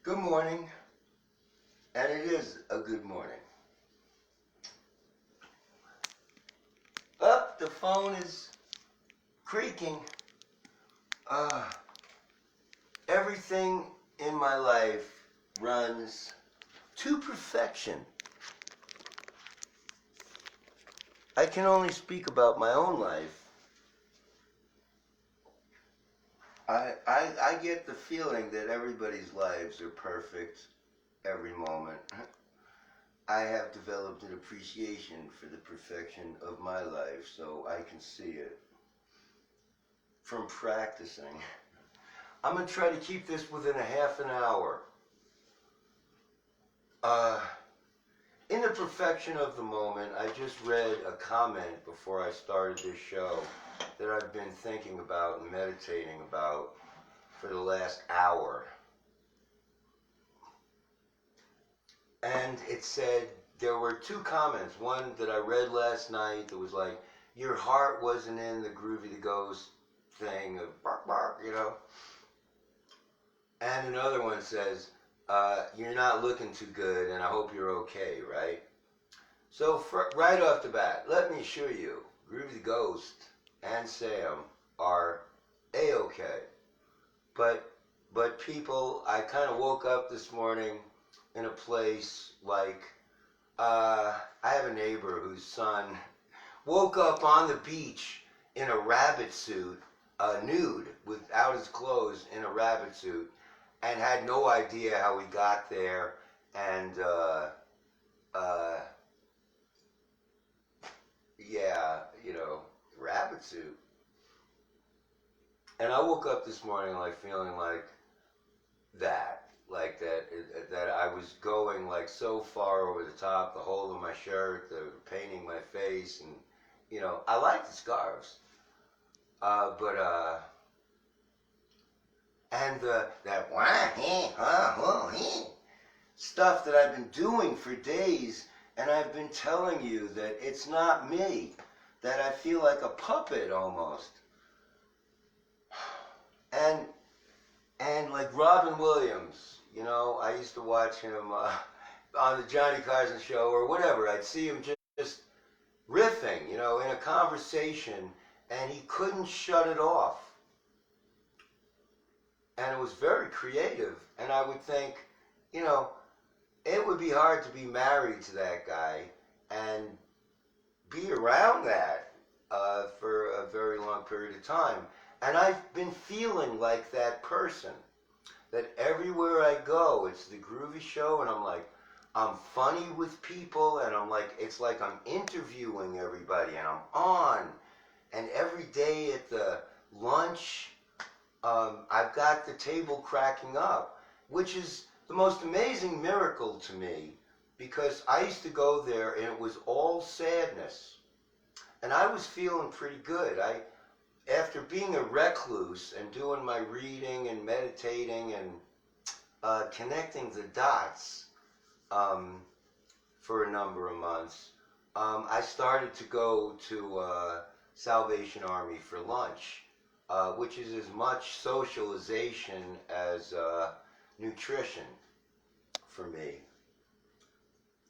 Good morning, and it is a good morning. Up, the phone is creaking. Everything in my life runs to perfection. I can only speak about my own life. I get the feeling that everybody's lives are perfect every moment. I have developed an appreciation for the perfection of my life, so I can see it from practicing. I'm going to try to keep this within a half an hour. In the perfection of the moment, I just read a comment before I started this show that I've been thinking about and meditating about for the last hour. And it said, there were two comments. One that I read last night that was like, your heart wasn't in the Groovy the Ghost thing of bark bark, you know. And another one says, you're not looking too good and I hope you're okay, right? So right off the bat, let me assure you, Groovy the Ghost and Sam are A-okay. But people, I kind of woke up this morning in a place like, I have a neighbor whose son woke up on the beach in a rabbit suit, nude, without his clothes, in a rabbit suit, and had no idea how he got there, and yeah, you know, rabbit suit. And I woke up this morning like feeling like that I was going like so far over the top, the hole in my shirt, the painting my face, and you know, I like the scarves, and that stuff that I've been doing for days, and I've been telling you that it's not me, that I feel like a puppet almost. And like Robin Williams, you know, I used to watch him on the Johnny Carson show or whatever. I'd see him just riffing, you know, in a conversation, and he couldn't shut it off. And it was very creative. And I would think, you know, it would be hard to be married to that guy and be around that for a very long period of time. And I've been feeling like that person, that everywhere I go, it's the Groovy Show, and I'm like, I'm funny with people, and I'm like, it's like I'm interviewing everybody, and I'm on. And every day at the lunch, I've got the table cracking up, which is the most amazing miracle to me, because I used to go there, and it was all sadness. And I was feeling pretty good. After being a recluse and doing my reading and meditating and connecting the dots for a number of months, I started to go to Salvation Army for lunch, which is as much socialization as nutrition for me.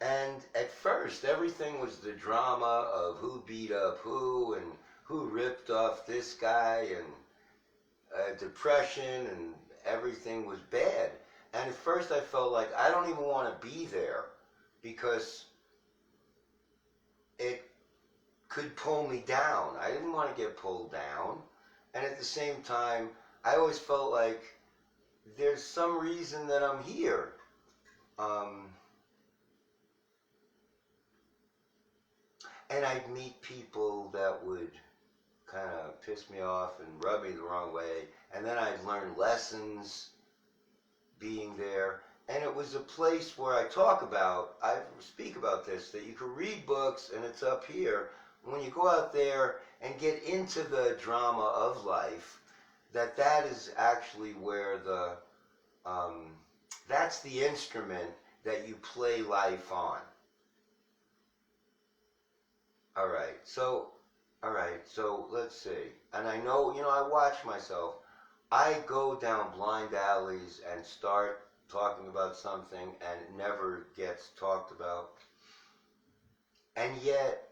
And at first, everything was the drama of who beat up who and who ripped off this guy, and depression, and everything was bad. And at first I felt like I don't even want to be there because it could pull me down. I didn't want to get pulled down. And at the same time, I always felt like there's some reason that I'm here. And I'd meet people that would kind of piss me off and rub me the wrong way, and then I'd learn lessons being there. And it was a place where I speak about this, that you can read books, and it's up here. When you go out there and get into the drama of life, that is actually where that's the instrument that you play life on. All right, so let's see. And I know, you know, I watch myself. I go down blind alleys and start talking about something and it never gets talked about. And yet,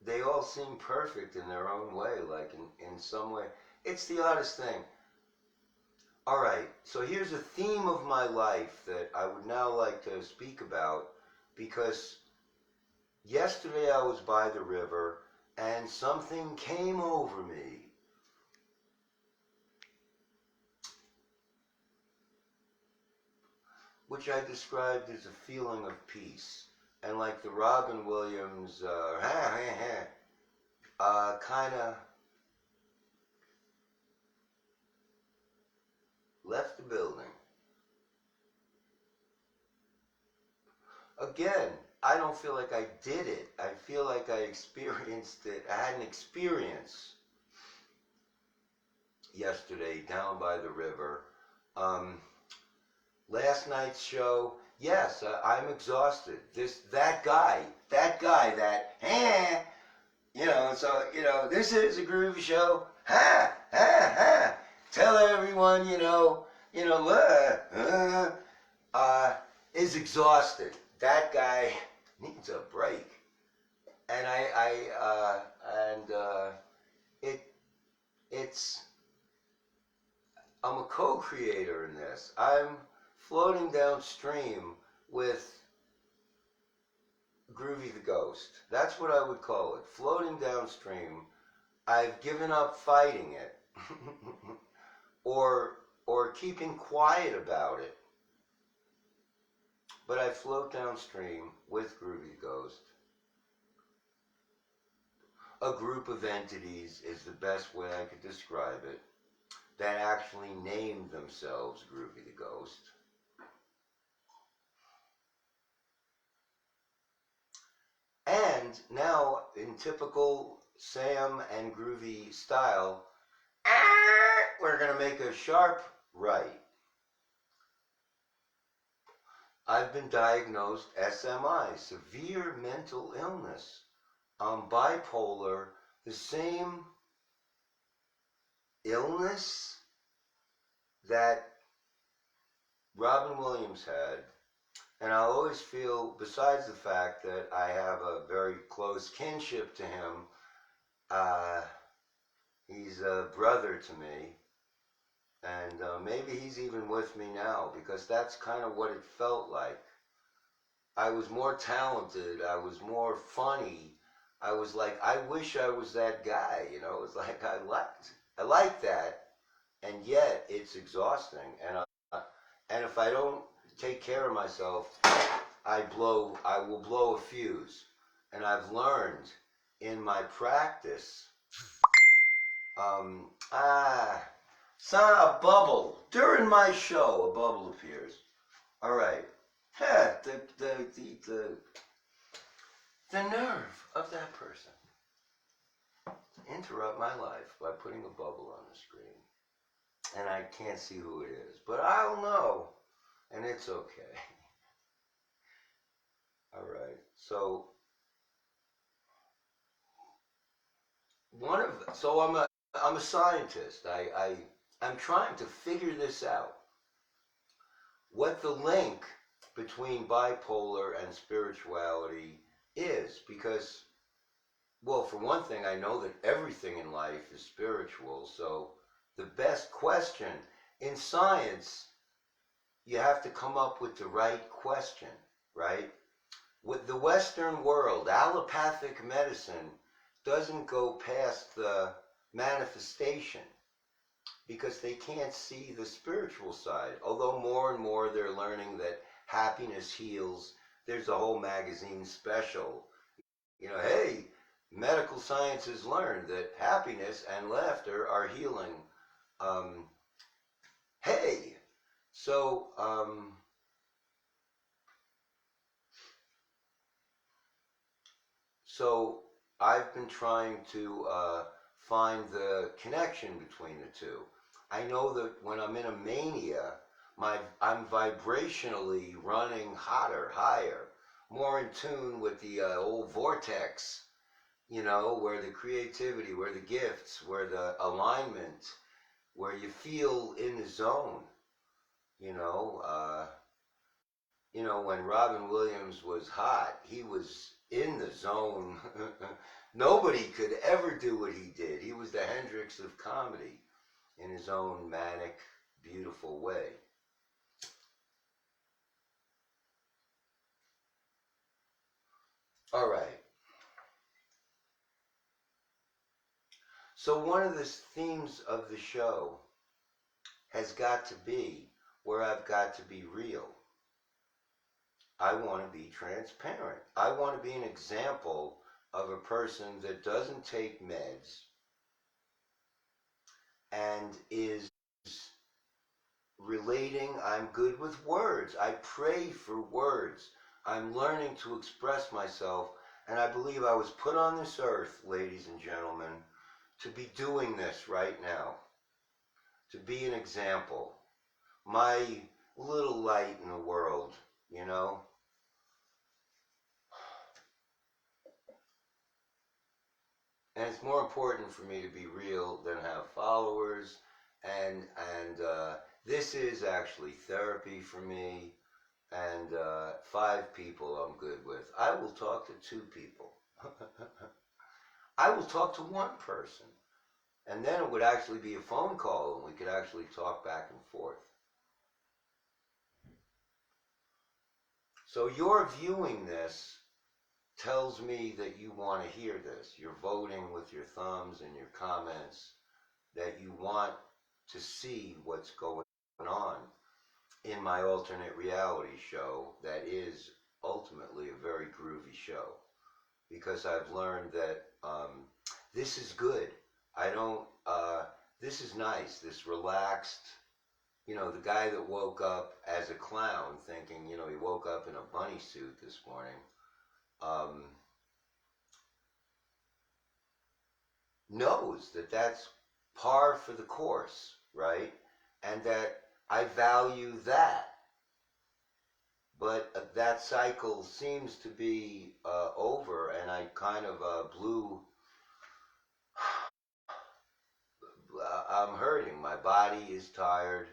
they all seem perfect in their own way, like in some way. It's the oddest thing. All right, so here's a theme of my life that I would now like to speak about, because yesterday I was by the river and something came over me. Which I described as a feeling of peace. And like the Robin Williams, kind of left the building. Again, I don't feel like I did it. I feel like I experienced it. I had an experience yesterday down by the river. Last night's show, yes, I'm exhausted. That guy, this is a groovy show. Tell everyone, is exhausted. That guy needs a break. And I'm a co-creator in this. I'm floating downstream with Groovy the Ghost. That's what I would call it. Floating downstream. I've given up fighting it. or keeping quiet about it. But I float downstream with Groovy the Ghost. A group of entities is the best way I could describe it, that actually named themselves Groovy the Ghost. And now, in typical Sam and Groovy style, we're going to make a sharp right. I've been diagnosed SMI, severe mental illness. I'm bipolar, the same illness that Robin Williams had. And I always feel, besides the fact that I have a very close kinship to him, he's a brother to me. And maybe he's even with me now, because that's kind of what it felt like. I was more talented. I was more funny. I was like, I wish I was that guy. It was like I liked that, and yet it's exhausting. And if I don't take care of myself, I will blow a fuse. And I've learned in my practice, a bubble. During my show, a bubble appears. All right. The nerve of that person to interrupt my life by putting a bubble on the screen. And I can't see who it is, but I'll know, and it's okay. All right. So I'm a scientist. I'm trying to figure this out. What the link between bipolar and spirituality is, because, well, for one thing, I know that everything in life is spiritual. So the best question in science, you have to come up with the right question, right? With the Western world, allopathic medicine doesn't go past the manifestation, because they can't see the spiritual side. Although more and more they're learning that happiness heals. There's a whole magazine special. Hey, medical science has learned that happiness and laughter are healing. Hey, so I've been trying to find the connection between the two. I know that when I'm in a mania, I'm vibrationally running hotter, higher, more in tune with the old vortex, where the creativity, where the gifts, where the alignment, where you feel in the zone. You know, when Robin Williams was hot, he was in the zone. Nobody could ever do what he did. He was the Hendrix of comedy in his own manic, beautiful way. All right. So one of the themes of the show has got to be where I've got to be real. I want to be transparent. I want to be an example of a person that doesn't take meds and is relating. I'm good with words. I pray for words. I'm learning to express myself. And I believe I was put on this earth, ladies and gentlemen, to be doing this right now, to be an example. My little light in the world, you know? And it's more important for me to be real than have followers. And this is actually therapy for me. And 5 people I'm good with. I will talk to 2 people. I will talk to one person. And then it would actually be a phone call and we could actually talk back and forth. So your viewing this tells me that you want to hear this. You're voting with your thumbs and your comments that you want to see what's going on in my alternate reality show that is ultimately a very groovy show. Because I've learned that this is good. I don't, this is nice, this relaxed, the guy that woke up as a clown thinking, he woke up in a bunny suit this morning, knows that that's par for the course, right? And that I value that. But that cycle seems to be over, and I kind of I'm hurting. My body is tired.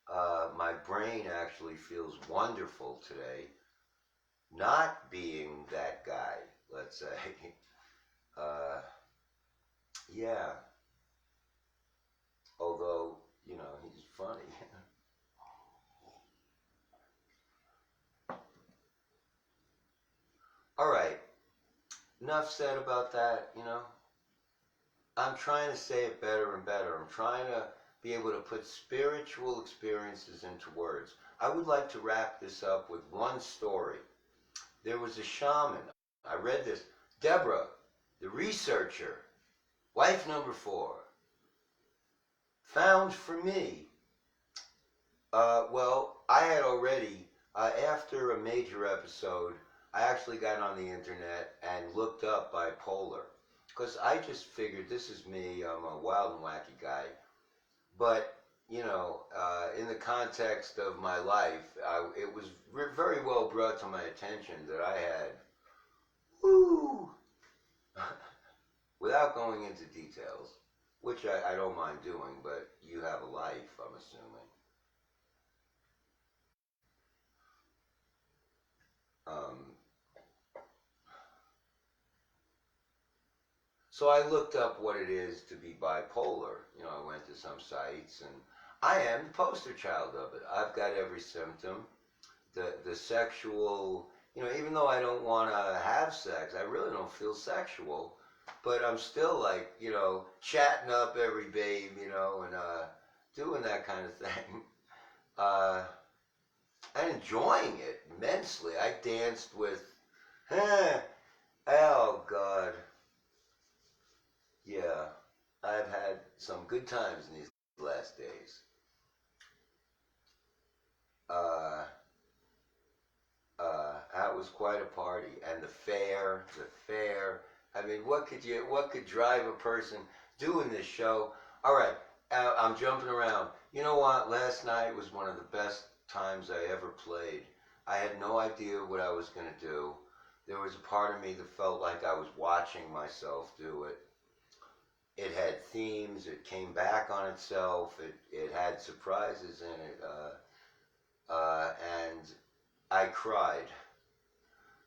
My brain actually feels wonderful today. Not being that guy, let's say. Uh, yeah. Although, he's funny. All right. Enough said about that. I'm trying to say it better and better. I'm trying to be able to put spiritual experiences into words. I would like to wrap this up with one story. There was a shaman. I read this. Deborah, the researcher, wife number 4, found for me. Well, I had already, after a major episode, I actually got on the internet and looked up bipolar. Because I just figured this is me, I'm a wild and wacky guy. But, in the context of my life, it was very well brought to my attention that I had, woo, without going into details, which I don't mind doing, but you have a life, I'm assuming. Um, so I looked up what it is to be bipolar. I went to some sites, and I am the poster child of it. I've got every symptom. The sexual, even though I don't want to have sex, I really don't feel sexual, but I'm still like, chatting up every babe, and doing that kind of thing. Uh, and enjoying it immensely. I danced with, oh God, yeah, I've had some good times in these last days. Uh, that was quite a party, and the fair. I mean, what could drive a person doing this show? All right, I'm jumping around. You know what? Last night was one of the best times I ever played. I had no idea what I was going to do. There was a part of me that felt like I was watching myself do it. It had themes. It came back on itself. It had surprises in it. and I cried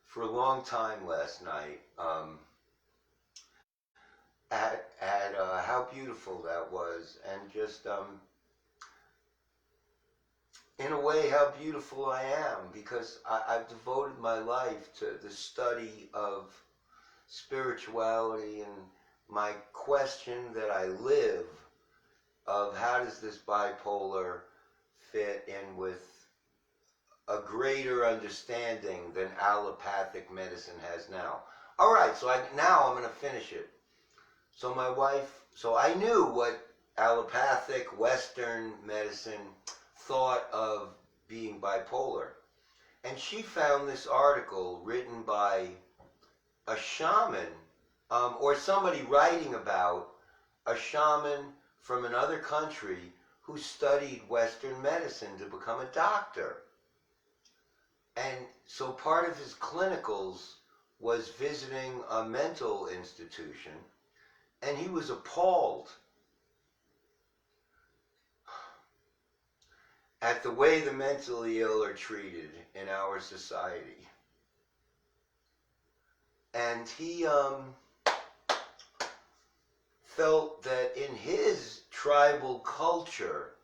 for a long time last night at how beautiful that was, and just in a way how beautiful I am, because I've devoted my life to the study of spirituality and my question that I live of how does this bipolar fit in with a greater understanding than allopathic medicine has now. All right, so now I'm going to finish it. So my wife, so I knew what allopathic Western medicine thought of being bipolar. And she found this article written by a shaman, or somebody writing about a shaman from another country who studied Western medicine to become a doctor. And so part of his clinicals was visiting a mental institution, and he was appalled at the way the mentally ill are treated in our society. And he felt that in his tribal culture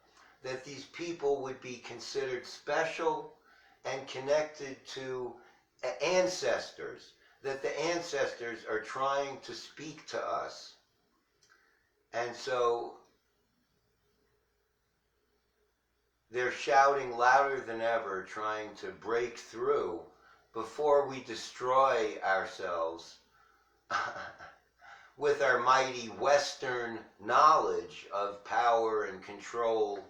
that these people would be considered special and connected to ancestors, that the ancestors are trying to speak to us. And so they're shouting louder than ever, trying to break through before we destroy ourselves with our mighty Western knowledge of power and control.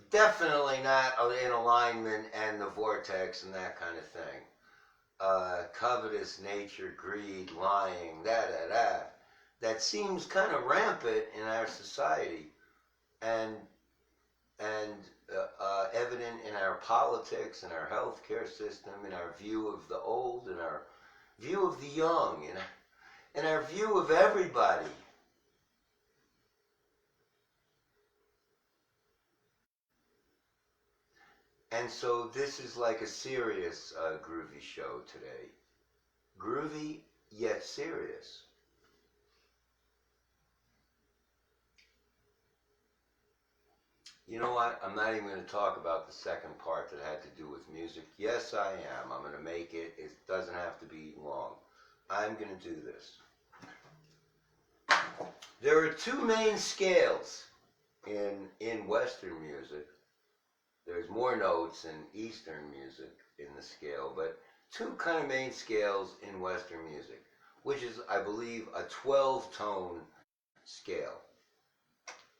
Definitely not in alignment and the vortex and that kind of thing. Covetous nature, greed, lying, that seems kind of rampant in our society, and evident in our politics, in our healthcare system, in our view of the old, in our view of the young, in our view of everybody. And so this is like a serious groovy show today. Groovy yet serious. You know what? I'm not even going to talk about the second part that had to do with music. Yes, I am. I'm going to make it. It doesn't have to be long. I'm going to do this. There are two main scales in Western music. There's more notes in Eastern music in the scale, but two kind of main scales in Western music, which is, I believe, a 12-tone scale.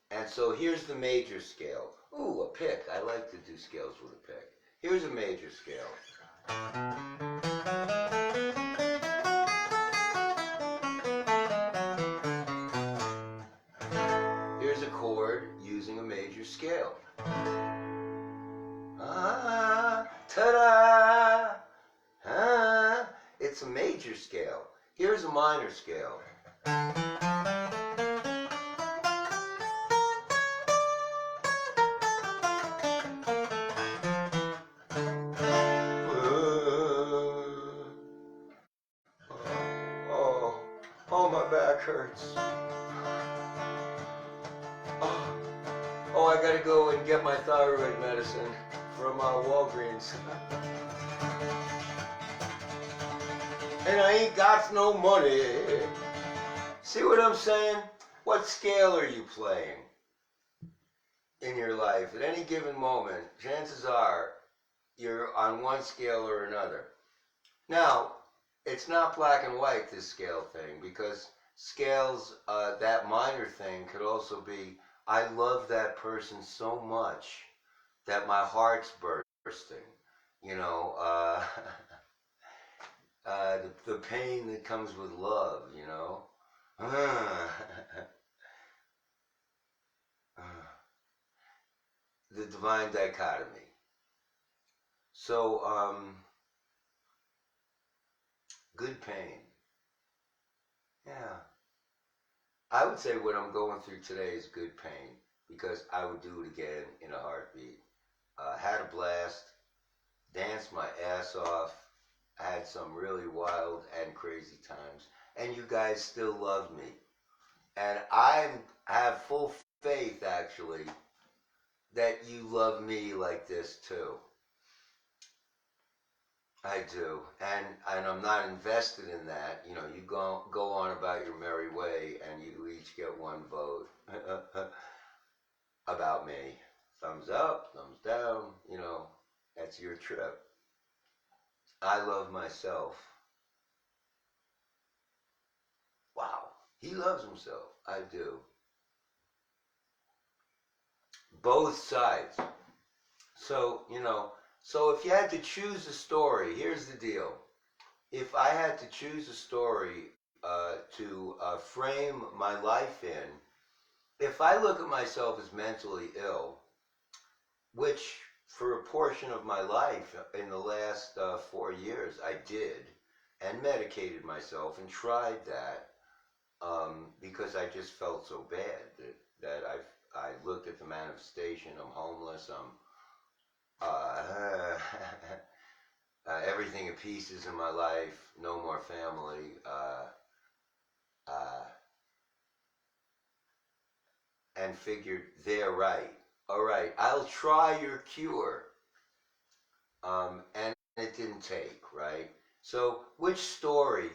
And so here's the major scale. Ooh, a pick. I like to do scales with a pick. Here's a major scale. Here's a chord using a major scale. Ah, ta-da! Ah, it's a major scale. Here's a minor scale. Oh, my back hurts. Oh, I gotta go and get my thyroid medicine from Walgreens. And I ain't got no money. See what I'm saying? What scale are you playing in your life? At any given moment, chances are you're on one scale or another. Now, it's not black and white, this scale thing, because scales, that minor thing could also be, I love that person so much that my heart's bursting. You know, the pain that comes with love, you know. The divine dichotomy. So, good pain. Yeah. I would say what I'm going through today is good pain, because I would do it again in a heartbeat. Had a blast, danced my ass off, had some really wild and crazy times, and you guys still love me. And I have full faith, actually, that you love me like this too. I do, and I'm not invested in that. You know, you go on about your merry way, and you each get one vote about me. Thumbs up, thumbs down. You know, that's your trip. I love myself. Wow, he loves himself. I do. Both sides. So you know, so if you had to choose a story, here's the deal. If I had to choose a story to frame my life in, if I look at myself as mentally ill, which for a portion of my life in the last 4 years I did, and medicated myself and tried that because I just felt so bad that I looked at the manifestation. I'm homeless. Uh, everything in pieces in my life. No more family. Uh, and figured they're right. All right, I'll try your cure. And it didn't take, right? So, which story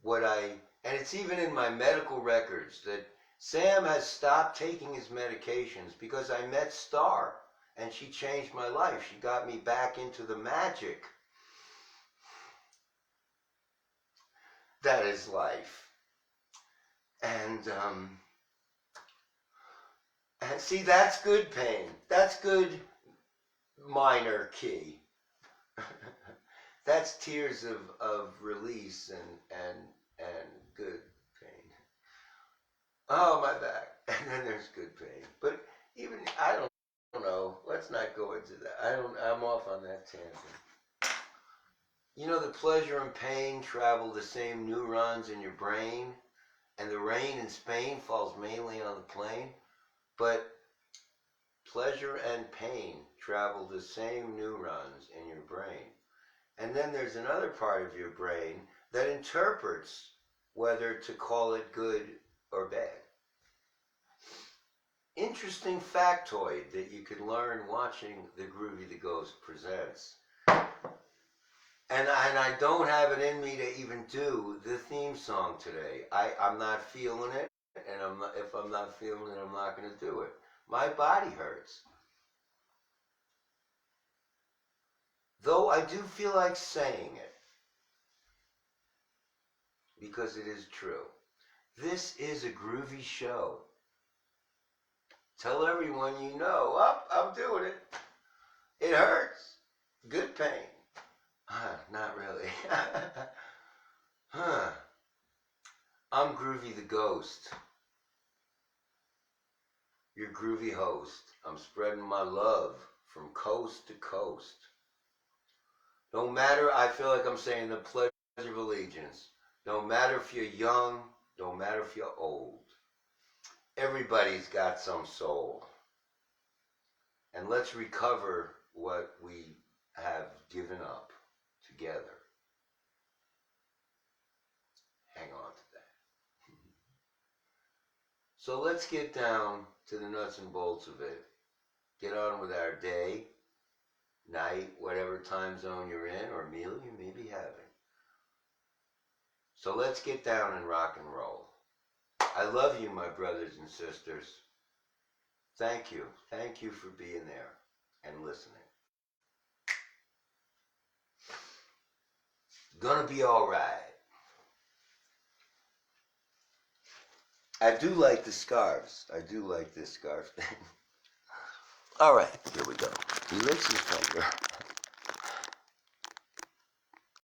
would I, and it's even in my medical records that Sam has stopped taking his medications because I met Star and she changed my life. She got me back into the magic that is life. And see, that's good pain. That's good minor key. That's tears of release and good pain. Oh, my back. And then there's good pain. But even I don't know. Let's not go into that. I'm off on that tangent. You know, the pleasure and pain travel the same neurons in your brain, and the rain in Spain falls mainly on the plain, but pleasure and pain travel the same neurons in your brain. And then there's another part of your brain that interprets whether to call it good or bad. Interesting factoid that you could learn watching the Groovy the Ghost presents. And I don't have it in me to even do the theme song today. I'm not feeling it, and if I'm not feeling it, I'm not going to do it. My body hurts. Though I do feel like saying it, because it is true. This is a groovy show. Tell everyone you know. I'm doing it. It hurts. Good pain. Not really. I'm Groovy the Ghost, your groovy host. I'm spreading my love from coast to coast. No matter, I feel like I'm saying the Pledge of Allegiance. No matter if you're young, no matter if you're old. Everybody's got some soul. And let's recover what we have given up together. Hang on to that. So let's get down to the nuts and bolts of it. Get on with our day, night, whatever time zone you're in or meal you may be having. So let's get down and rock and roll. I love you, my brothers and sisters. Thank you. Thank you for being there and listening. Gonna be all right. I do like the scarves. I do like this scarf thing. All right, here we go. He licks his finger.